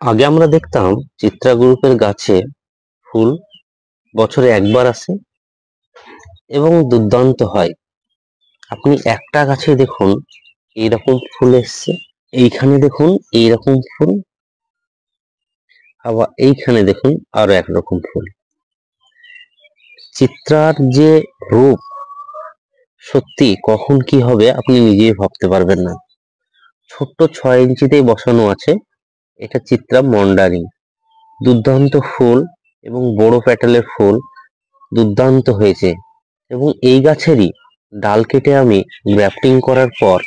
আগে আমরা দেখতাম চিত্রা গ্রুপের গাছে ফুল বছরে একবার আসে এবং দুর্দান্ত হয়। আপনি একটা গাছে দেখুন এইরকম ফুল এসছে, এইখানে দেখুন এইরকম ফুল, আবার এইখানে দেখুন আরো একরকম ফুল। চিত্রার যে রূপ, সত্যি কখন কি হবে আপনি নিজেই ভাবতে পারবেন না। ছোট্ট 6 ইঞ্চিতেই বসানো আছে, এটা চিত্রা মন্ডারি। দুর্দান্ত ফুল এবং বড় প্যাটেলের ফুল দুর্দান্ত হয়েছে। এবং এই গাছেরই ডাল কেটে আমি গ্রাফটিং করার পর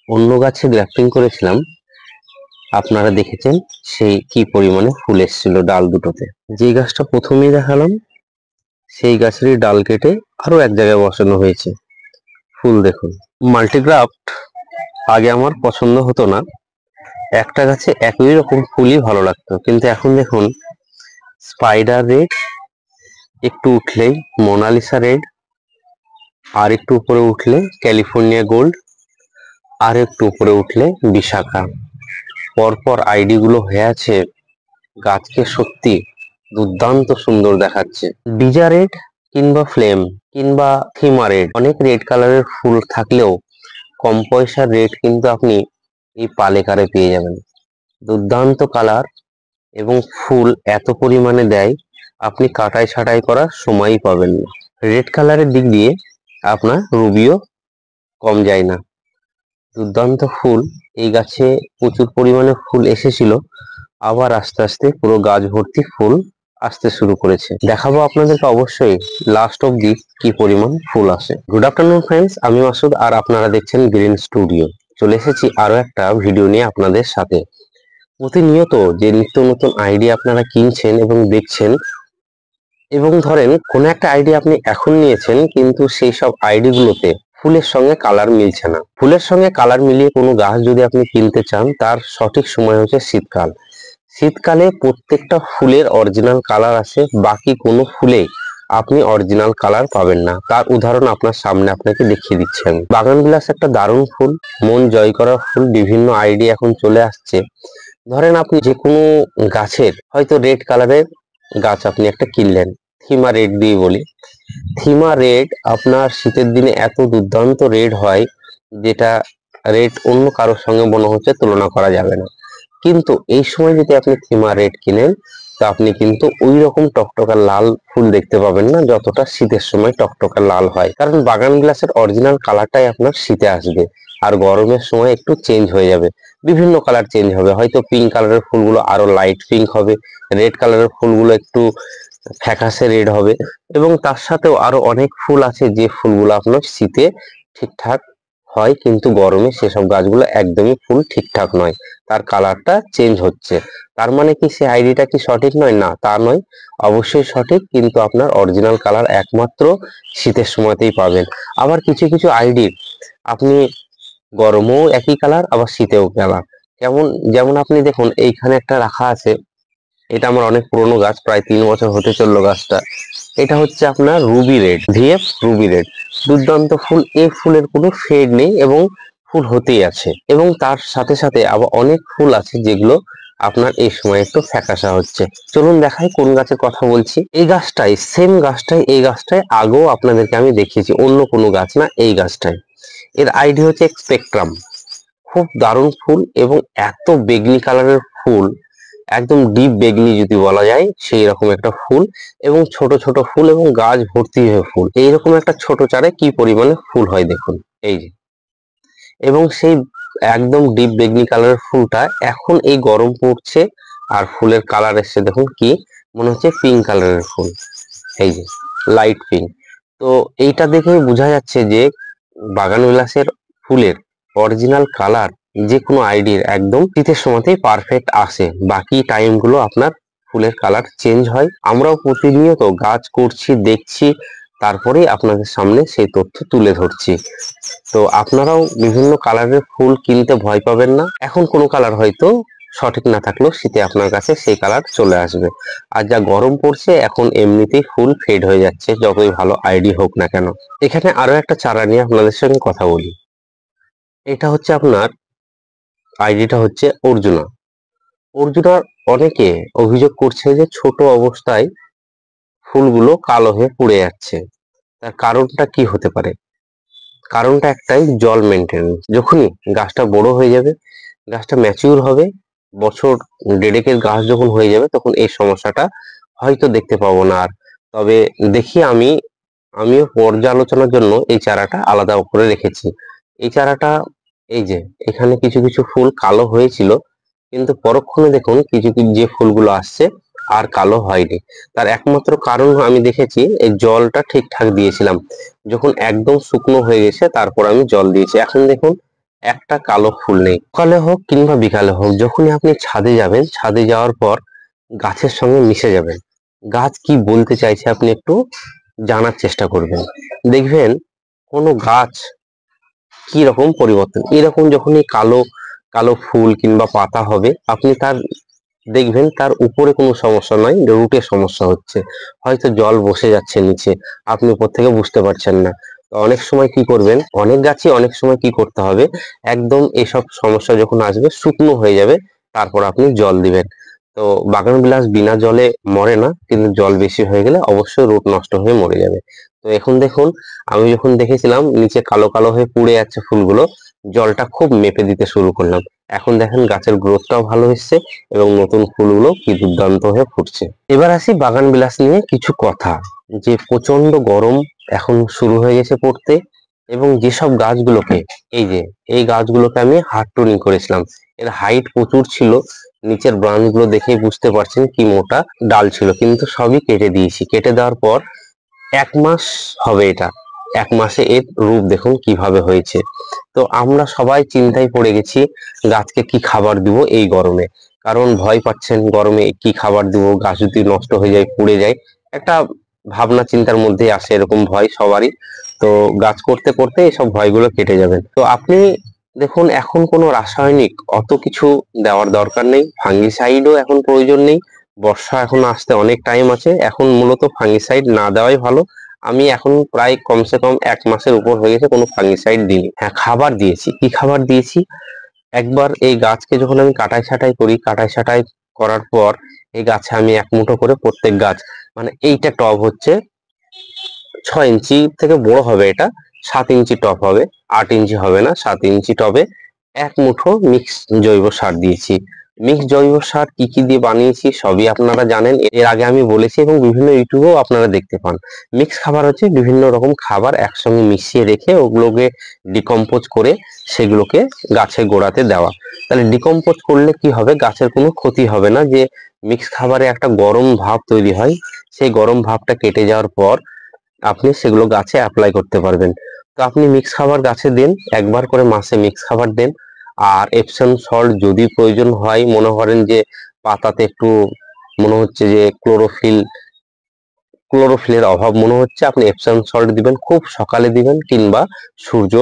অন্য গাছে গ্রাফটিং করেছিলাম, আপনারা দেখেছেন সেই কি পরিমাণে ফুল এসেছিল ডাল দুটোতে। যে গাছটা প্রথমেই দেখালাম সেই গাছেরই ডাল কেটে আরো এক জায়গায় বসানো হয়েছে, ফুল দেখুন। মাল্টিগ্রাফট আগে আমার পছন্দ হতো না, একটা গাছে একই রকম ফুলই ভালো লাগতো, কিন্তু এখন দেখুন স্পাইডার রেড, একটু উঠলেই মোনালিসা রেড, আর একটু উপরে উঠলে ক্যালিফোর্নিয়া গোল্ড, আর একটু উপরে উঠলে বিশাখা। পরপর আইডি গুলো হয়ে আছে, গাছকে সত্যি দুর্দান্ত সুন্দর দেখাচ্ছে। ডিজা রেড কিংবা ফ্লেম কিংবা থিমা রেড, অনেক রেড কালারের ফুল থাকলেও কম পয়সার রেড কিন্তু আপনি এই পালেকারে পেয়ে যাবেন। দুর্দান্ত কালার এবং ফুল এত পরিমাণে দেয় আপনি কাটাই ছাটাই করার সময়ই পাবেন না। রেড কালারের দিক দিয়ে আপনার রুবিও কম যায় না। দুর্দান্ত ফুল, এই গাছে প্রচুর পরিমাণে ফুল এসেছিল, আবার আস্তে আস্তে পুরো গাছ ভর্তি ফুল আসতে শুরু করেছে। দেখাবো আপনাদেরকে অবশ্যই লাস্ট অব্দি কি পরিমাণ ফুল আসে। গুড আফটারনুন ফ্রেন্ডস, আমি মাসুদ আর আপনারা দেখছেন গ্রিন স্টুডিও। চলে এসেছি আরো একটা ভিডিও নিয়ে আপনাদের সাথে। প্রতিনিয়ত যে নিত্য নতুন আইডিয়া আপনারা কিনছেন এবং দেখছেন, এবং ধরেন কোন একটা আইডিয়া আপনি এখন নিয়েছেন কিন্তু সেই সব আইডি গুলোতে ফুলের সঙ্গে কালার মিলছে না। ফুলের সঙ্গে কালার মিলিয়ে কোনো গাছ যদি আপনি কিনতে চান, তার সঠিক সময় হচ্ছে শীতকাল। শীতকালে প্রত্যেকটা ফুলের অরিজিনাল কালার আসে, বাকি কোনো ফুলে আপনি অরিজিনাল কালার পাবেন না। তার উদাহরণ আপনার সামনে আপনাকে দেখিয়ে দিচ্ছি আমি। বাগান বিলাস একটা দারুণ ফুল, মন জয় করার ফুল, বিভিন্ন আইডি এখন চলে আসছে। ধরেন আপনি যে কোনো গাছের হয়তো রেড কালারের গাছ আপনি একটা কিনলেন, থিমা রেড দিয়ে বলি। থিমা রেড আপনার শীতের দিনে এত দুর্দান্ত রেড হয়, যেটা রেড অন্য কারোর সঙ্গে মনে হচ্ছে তুলনা করা যাবে না। কিন্তু এই সময় যদি আপনি থিমা রেড কিনেন, তো আপনি কিন্তু ওই রকম টকটকা লাল ফুল দেখতে পাবেন না যতটা শীতের সময় টকটকা লাল হয়। কারণ বাগান বিলাসের অরিজিনাল কালারটাই আপনার শীতে আসবে, আর গরমের সময় একটু চেঞ্জ হয়ে যাবে, বিভিন্ন কালার চেঞ্জ হবে। হয়তো পিঙ্ক কালারের ফুলগুলো আরো লাইট পিঙ্ক হবে, রেড কালারের ফুলগুলো একটু ফ্যাকাশে রেড হবে, এবং তার সাথেও আরো অনেক ফুল আছে যে ফুলগুলো আপনার শীতে ঠিকঠাক হয়, কিন্তু গরমে সেসব গাছগুলো একদমই ফুল ঠিকঠাক নয়, তার কালারটা চেঞ্জ হচ্ছে। তার মানে কি সে আইডিটা কি সঠিক নয়? না, তা নয়, অবশ্যই সঠিক, কিন্তু আপনার অরিজিনাল কালার একমাত্র শীতের সময়তেই পাবেন। আবার কিছু কিছু আইডি আপনি গরমেও একই কালার, আবার শীতেও কালার। যেমন যেমন আপনি দেখুন এইখানে একটা রাখা আছে, এটা আমার অনেক পুরনো গাছ, প্রায় 3 বছর হতে চললো গাছটা। এটা হচ্ছে আপনার Ruby red, VF Ruby red. দুর্দান্ত ফুল, এই ফুলের কোনো ফেড নেই এবং ফুল হতেই আছে। এবং তার সাথে সাথে আবার অনেক ফুল আছে যেগুলো আপনার এই সময় একটু ফ্যাকাশা হচ্ছে। চলুন দেখাই কোন গাছের কথা বলছি। এই গাছটাই, সেম গাছটাই, এই গাছটাই আগেও আপনাদেরকে আমি দেখিয়েছি, অন্য কোনো গাছ না, এই গাছটাই। এর আইডি হচ্ছে স্পেকট্রাম। খুব দারুণ ফুল এবং এত বেগনি কালারের ফুল, একদম ডিপ বেগনি যদি বলা যায় সেই রকম একটা ফুল, এবং ছোট ছোট ফুল এবং গাছ ভর্তি হয়ে ফুল। এইরকম একটা ছোট চারে কি পরিমাণে ফুল হয় দেখুন, এই যে। এবং সেই একদম ডিপ বেগনি কালারের ফুলটা এখন এই গরম পড়ছে আর ফুলের কালার এসছে দেখুন, কি মনে হচ্ছে পিঙ্ক কালারের ফুল, এই যে লাইট পিঙ্ক। তো এইটা দেখেই বোঝা যাচ্ছে যে বাগান বিলাসের ফুলের অরিজিনাল কালার যে কোনো আইডির একদম শীতের সময়তেই পারফেক্ট আসে, বাকি টাইম গুলো আপনার ফুলের কালার চেঞ্জ হয়। আমরাও প্রতিনিয়ত গাছ করছি, দেখছি, তারপরেই আপনাদের সামনে সেই তথ্য তুলে ধরছি। তো আপনারাও বিভিন্ন কালারের ফুল কিনতে ভয় পাবেন না। এখন কোনো কালার হয়তো সঠিক না থাকলেও শীতে আপনার কাছে সেই কালার চলে আসবে। আর যা গরম পড়ছে এখন এমনিতেই ফুল ফেড হয়ে যাচ্ছে, যতই ভালো আইডি হোক না কেন। এখানে আরো একটা চারা নিয়ে আপনাদের সঙ্গে কথা বলি। এটা হচ্ছে আপনার আইডিটা হচ্ছে অর্জুনা। অর্জুনার অনেকে অভিযোগ করছে যে ছোট অবস্থায় ফুলগুলো কালো হয়ে পুড়ে যাচ্ছে। তার কারণটা কি হতে পারে? কারণটা একটাই, জল মেনটেন্যান্স। যখনই গাছটা বড় হয়ে যাবে, গাছটা ম্যাচিউর হবে, বছর দেড়েকের গাছ যখন হয়ে যাবে, তখন এই সমস্যাটা হয়তো দেখতে পাবো না আর। তবে দেখি আমিও পর্যালোচনার জন্য এই চারাটা আলাদা করে রেখেছি। এই চারাটা, এই যে এখানে কিছু কিছু ফুল কালো হয়েছিল, কিন্তু পরক্ষণে দেখুন কিছু কিছু যে ফুলগুলো আসছে আর কালো হয়নি। তার একমাত্র কারণ আমি দেখেছি, এই জলটা ঠিকঠাক দিয়েছিলাম। যখন একদম শুকনো হয়ে গেছে তারপর আমি জল দিয়েছি। এখন দেখুন একটা কালো ফুল নেই। সকালে হোক কিংবা বিকালে হোক, যখনই আপনি ছাদে যাবেন, ছাদে যাওয়ার পর গাছের সঙ্গে মিশে যাবেন। গাছ কি বলতে চাইছে আপনি একটু জানার চেষ্টা করবেন। দেখবেন কোনো গাছ কি রকম পরিবর্তন। এরকম যখনই কালো কালো ফুল কিংবা পাতা হবে, আপনি তার দেখবেন তার উপরে কোনো সমস্যা নয়, রুটে সমস্যা হচ্ছে। হয়তো জল বসে যাচ্ছে নিচে, আপনি উপর থেকে বুঝতে পারছেন না। তো অনেক সময় কি করবেন, অনেক গাছই অনেক সময় কি করতে হবে, একদম এসব সমস্যা যখন আসবে, শুকনো হয়ে যাবে, তারপর আপনি জল দিবেন। তো বাগান বিলাস বিনা জলে মরে না, কিন্তু জল বেশি হয়ে গেলে অবশ্যই রুট নষ্ট হয়ে মরে যাবে। তো এখন দেখুন, আমি যখন দেখেছিলাম নিচে কালো কালো হয়ে পুড়ে যাচ্ছে ফুলগুলো, জলটা খুব মেপে দিতে শুরু করলাম। এখন দেখেন গাছের গ্রোথটাও ভালো হচ্ছে এবং নতুন ফুলগুলো কি দুর্দান্ত হয়ে ফুটছে। এবার আসি বাগান বিলাস নিয়ে কিছু কথা। যে প্রচন্ড গরম এখন শুরু হয়ে গেছে পড়তে, এবং যেসব গাছগুলোকে, এই যে এই গাছগুলোকে আমি হার্ড প্রুনিং করেছিলাম, এর হাইট প্রচুর ছিল, নিচের ব্রাঞ্চ গুলো দেখেই বুঝতে পারছেন কি মোটা ডাল ছিল, কিন্তু সবই কেটে দিয়েছি। কেটে দেওয়ার পর 1 মাস হবে এটা, 1 মাসে এর রূপ দেখুন কিভাবে হয়েছে। তো আমরা সবাই চিন্তায় পড়ে গেছি, গাছকে কি খাবার দিব এই গরমে। কারণ ভয় পাচ্ছেন, গরমে কি খাবার দিব, গাছ যদি নষ্ট হয়ে যায়, পুড়ে যায়, একটা ভাবনা চিন্তার মধ্যে আসে, এরকম ভয় সবারই। তো গাছ করতে করতে এসব ভয়গুলো কেটে যাবেন। তো আপনি দেখুন, এখন কোনো রাসায়নিক অত কিছু দেওয়ার দরকার নেই, ফাঙ্গিসাইডও এখন প্রয়োজন নেই। বর্ষা এখন আসতে অনেক টাইম আছে, এখন মূলত ফাঙ্গিসাইড না দেওয়াই ভালো। আমি এখন প্রায় কমসে কম 1 মাসের উপর হয়ে গেছে কোনো ফাঙ্গিসাইড দিইনি। হ্যাঁ, খাবার দিয়েছি। কি খাবার দিয়েছি? একবার এই গাছকে যখন আমি কাটাই ছাঁটাই করি, কাটাই ছাঁটাই করার পর এই গাছে আমি 1 মুঠো করে প্রত্যেক গাছ, মানে এইটা টব হচ্ছে 6 ইঞ্চি থেকে বড় হবে, এটা 7 ইঞ্চি টব হবে, 8 ইঞ্চি হবে না, 7 ইঞ্চি টবে 1 মুঠো মিক্স জৈব সার দিয়েছি। মিক্স জৈব সার কি কি দিয়ে বানিয়েছি সবই আপনারা জানেন, এর আগে আমি বলেছি এবং বিভিন্ন ইউটিউবেও আপনারা দেখতে পান। মিক্স খাবার হচ্ছে বিভিন্ন রকম খাবার একসঙ্গে মিশিয়ে রেখে ওগুলোকে ডিকম্পোজ করে সেগুলোকে গাছের গোড়াতে দেওয়া। তাহলে ডিকম্পোজ করলে কি হবে, গাছের কোনো ক্ষতি হবে না। যে মিক্স খাবারে একটা গরম ভাব তৈরি হয়, সেই গরম ভাবটা কেটে যাওয়ার পর আপনি সেগুলো গাছে অ্যাপ্লাই করতে পারবেন। তো আপনি মিক্স খাবার গাছে দেন, একবার করে মাসে মিক্স খাবার দেন। আর এপসম সল্ট যদি প্রয়োজন হয়, মনে করেন যে পাতাতে একটু মনে হচ্ছে যে ক্লোরোফিলের অভাব মনে হচ্ছে, আপনি এপসম সল্ট দিবেন, খুব সকালে দিবেন কিংবা সূর্য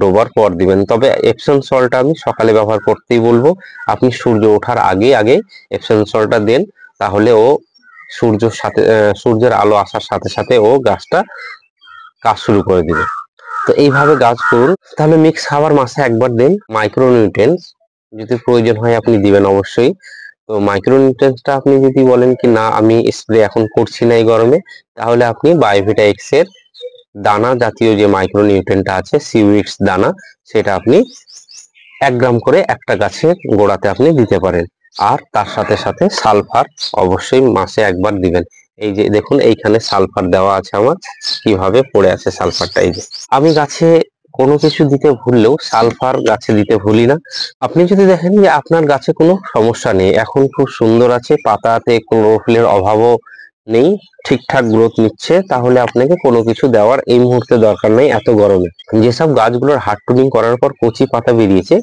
ডোবার পর দিবেন। তবে এপসম সল্টটা আমি সকালে ব্যবহার করতেই বলবো। আপনি সূর্য ওঠার আগে আগে এপসম সল্টটা দেন, তাহলে ও সূর্যের আলো আসার সাথে সাথে ও গাছটা কাজ শুরু করে দিবে। তো এইভাবে গাছ করুন। তাহলে মিক্স খাবার মাসে একবার দিন। মাইক্রোনিউট্রিয়েন্টস যদি প্রয়োজন হয় আপনি দিবেন অবশ্যই। তো মাইক্রোনিউট্রিয়েন্টসটা আপনি যদি বলেন কি না আমি স্প্রে এখন করছি না এই গরমে, তাহলে আপনি বায়োভিটা এক্স এর দানা জাতীয় যে মাইক্রোনিউট্রিয়েন্টটা আছে, সিউইডস দানা, সেটা আপনি 1 গ্রাম করে একটা গাছের গোড়াতে আপনি দিতে পারেন। আর তার সাথে সাথে সালফার অবশ্যই মাসে একবার দিবেন। এই যে দেখুন এইখানে সালফার দেওয়া আছে আমার, কিভাবে পড়ে আছে সালফারটা। এই যে আমি গাছে কোনো কিছু দিতে ভুললেও সালফার গাছে দিতে ভুলি না। আপনি যদি দেখেন যে আপনার গাছে কোনো সমস্যা নেই, এখন খুব সুন্দর আছে, পাতাতে ক্লোরোফিলের অভাবও নেই, ঠিকঠাক গ্রোথ নিচ্ছে, তাহলে আপনাকে কোনো কিছু দেওয়ার এই মুহূর্তে দরকার নেই এত গরমে। যেসব গাছগুলোর হার্ড প্রুনিং করার পর কচি পাতা বেরিয়েছে,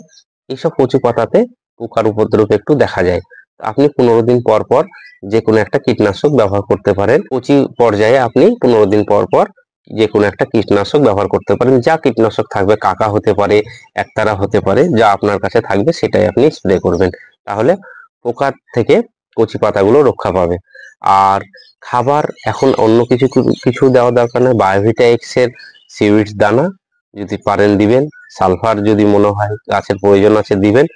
এইসব কচি পাতাতে পোকার উপদ্রব একটু দেখা যায়। আপনি 15 দিন পর পর যে কোনো একটা কীটনাশক ব্যবহার করতে পারেন। কচি পর্যায়ে আপনি 15 দিন পর পর যে কোনো একটা কীটনাশক ব্যবহার করতে পারেন। যা কীটনাশক থাকবে, কাকা হতে পারে, একতারা হতে পারে, যা আপনার কাছে থাকবে সেটাই আপনি স্প্রে করবেন। তাহলে পোকার থেকে কচি পাতাগুলো রক্ষা পাবে। আর খাবার এখন অন্য কিছু কিছু দেওয়া দরকার নেই। বায়োভিটা এক্স এর সিউইডস দানা যদি পারেন দিবেন, সালফার যদি মনে হয় গাছের প্রয়োজন আছে দিবেন।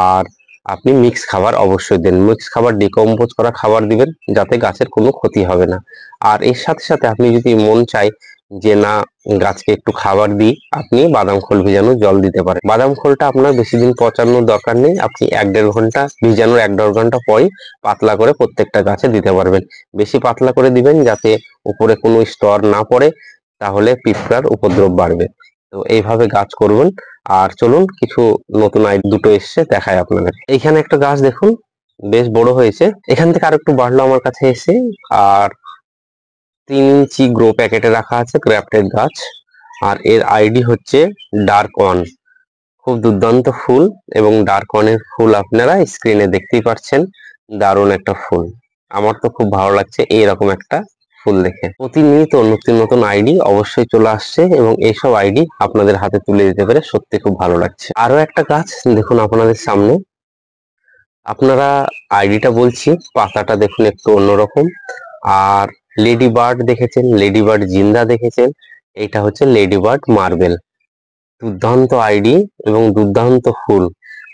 আর আপনি মিক্স খাবার অবশ্যই দেন। মিক্স খাবার, ডিকম্পোজ করা খাবার দিবেন, যাতে গাছের কোনো ক্ষতি হবে না। আর এর সাথে সাথে আপনি যদি মন চায় যে না, গাছকে একটু খাবার দিই, আপনি বাদাম খোল ভিজানো জল দিতে পারেন। বাদাম খোলটা আপনার বেশি দিন পচানোর দরকার নেই, আপনি 1-1.5 ঘন্টা ভিজানোর 1-1.5 ঘন্টা পরই পাতলা করে প্রত্যেকটা গাছে দিতে পারবেন। বেশি পাতলা করে দিবেন যাতে উপরে কোনো স্তর না পড়ে, তাহলে পিঁপড়ার উপদ্রব বাড়বে। তো এইভাবে গাছ করবেন। আর চলুন কিছু নতুন দুটো এসছে দেখায় আপনাদের। এইখানে একটা গাছ দেখুন, বেশ বড় হয়েছে। এখান থেকে আর একটু বাড়লো আমার কাছে এসে। আর 3 ইঞ্চি গ্রো প্যাকেটে রাখা আছে গ্রাফটেড গাছ। আর এর আইডি হচ্ছে ডার্ক ওয়ান। খুব দুর্দান্ত ফুল, এবং ডার্ক ওয়ানের ফুল আপনারা স্ক্রিনে দেখতেই পাচ্ছেন। দারুণ একটা ফুল, আমার তো খুব ভালো লাগছে এইরকম একটা ফুল দেখে। প্রতিনিয়ত নতুন নতুন আইডি অবশ্যই চলে আসছে, এবং এইসব আইডি আপনাদের হাতে তুলে দিতে পেরে সত্যি খুব ভালো লাগছে। আরো একটা গাছ দেখুন আপনাদের সামনে, আপনারা আইডিটা বলছি, পাতাটা দেখুন একটু অন্যরকম। আর লেডি বার্ড দেখেছেন, লেডি বার্ড জিন্দা দেখেছেন, এটা হচ্ছে লেডি বার্ড মার্বেল। দুর্দান্ত আইডি এবং দুর্দান্ত ফুল।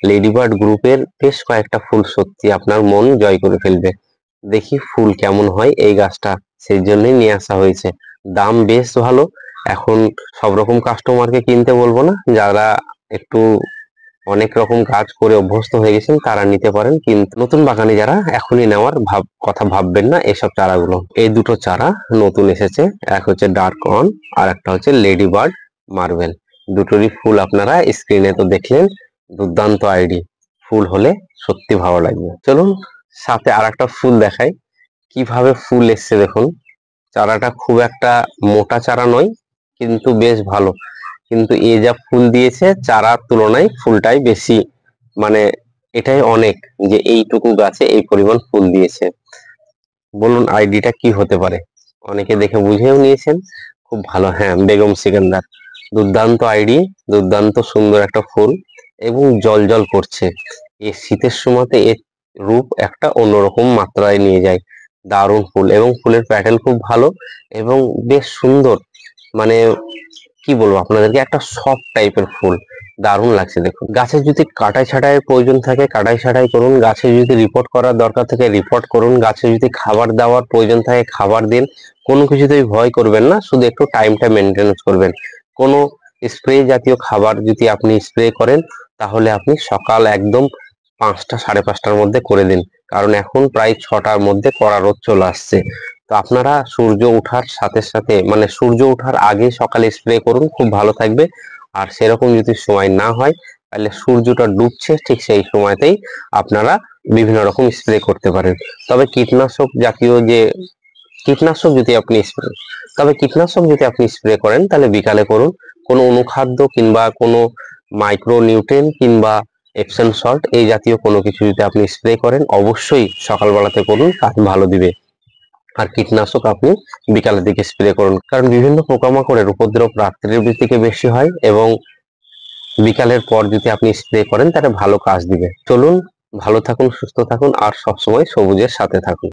লেডিবার্ড গ্রুপের বেশ কয়েকটা ফুল সত্যি আপনার মন জয় করে ফেলবে। দেখি ফুল কেমন হয় এই গাছটা, সেই জন্যই নিয়ে আসা হয়েছে। দাম বেশ ভালো। এখন সব রকম কাস্টমারকে কিনতে বলবো না, যারা একটু অনেক রকম কাজ করে অভ্যস্ত হয়ে গেছেন তারা নিতে পারেন, কিন্তু নতুন বাগানে যারা এখনই নেওয়ার কথা ভাববেন না এসব চারাগুলো। এই দুটো চারা নতুন এসেছে, এক হচ্ছে ডার্ক অন আর একটা হচ্ছে লেডি বার্ড মার্বেল। দুটোরই ফুল আপনারা স্ক্রিনে তো দেখলেন, দুর্দান্ত আইডি। ফুল হলে সত্যি ভালো লাগবে। চলুন সাথে আর একটা ফুল দেখাই, কিভাবে ফুল এসছে দেখুন। চারাটা খুব একটা মোটা চারা নয়, কিন্তু বেশ ভালো। কিন্তু এ যা ফুল দিয়েছে চারার তুলনায় ফুলটাই বেশি, মানে এটাই অনেক যে এইটুকু গাছে এই পরিমাণ ফুল দিয়েছে। বলুন আইডিটা কি হতে পারে? অনেকে দেখে বুঝেও নিয়েছেন। খুব ভালো, হ্যাঁ, বেগম সিকান্দার। দুর্দান্ত আইডি, দুর্দান্ত সুন্দর একটা ফুল, এবং জল জল করছে। এই শীতের সময়তে এর রূপ একটা অন্যরকম মাত্রায় নিয়ে যায়। দারুণ ফুল, এবং ফুলের প্যাটার্ন খুব ভালো এবং বেশ সুন্দর। মানে কি বলবো আপনাদেরকে, একটা সফট টাইপের ফুল, দারুণ লাগছে দেখুন। গাছে যদি কাটাই ছাঁটাইয়ের প্রয়োজন থাকে কাটাই ছাঁটাই করুন, গাছে যদি রিপোর্ট করার দরকার থাকে রিপোর্ট করুন, গাছে যদি খাবার দেওয়ার প্রয়োজন থাকে খাবার দিন। কোনো কিছুতেই ভয় করবেন না, শুধু একটু টাইমটা মেনটেনেন্স করবেন। কোনো স্প্রে জাতীয় খাবার যদি আপনি স্প্রে করেন, তাহলে আপনি সকাল একদম 5টা 5:30টার মধ্যে করে দিন, কারণ এখন প্রায় 6টার মধ্যে কড়া রোদ চলে আসছে। তো আপনারা সূর্য ওঠার সাথে সাথে, মানে সূর্য ওঠার আগে সকালে স্প্রে করুন, খুব ভালো থাকবে। আর সেরকম যদি সময় না হয়, তাহলে সূর্যটা ডুবছে ঠিক সেই সময়তেই আপনারা বিভিন্ন রকম স্প্রে করতে পারেন। তবে কীটনাশক জাতীয় যে কীটনাশক যদি আপনি স্প্রে করেন তাহলে বিকালে করুন। কোনো অনুখাদ্য কিংবা কোনো মাইক্রো নিউট্রেন কিংবা এপসন সল্ট এই জাতীয় কোনো কিছু যদি আপনি স্প্রে করেন, অবশ্যই সকালবেলাতে করুন, কাজ ভালো দিবে। আর কীটনাশক আপনি বিকালের দিকে স্প্রে করুন, কারণ বিভিন্ন পোকামাকড়ের উপদ্রব রাত্রের দিকে বেশি হয়, এবং বিকালের পর যদি আপনি স্প্রে করেন তাহলে ভালো কাজ দিবে। চলুন, ভালো থাকুন, সুস্থ থাকুন, আর সবসময় সবুজের সাথে থাকুন।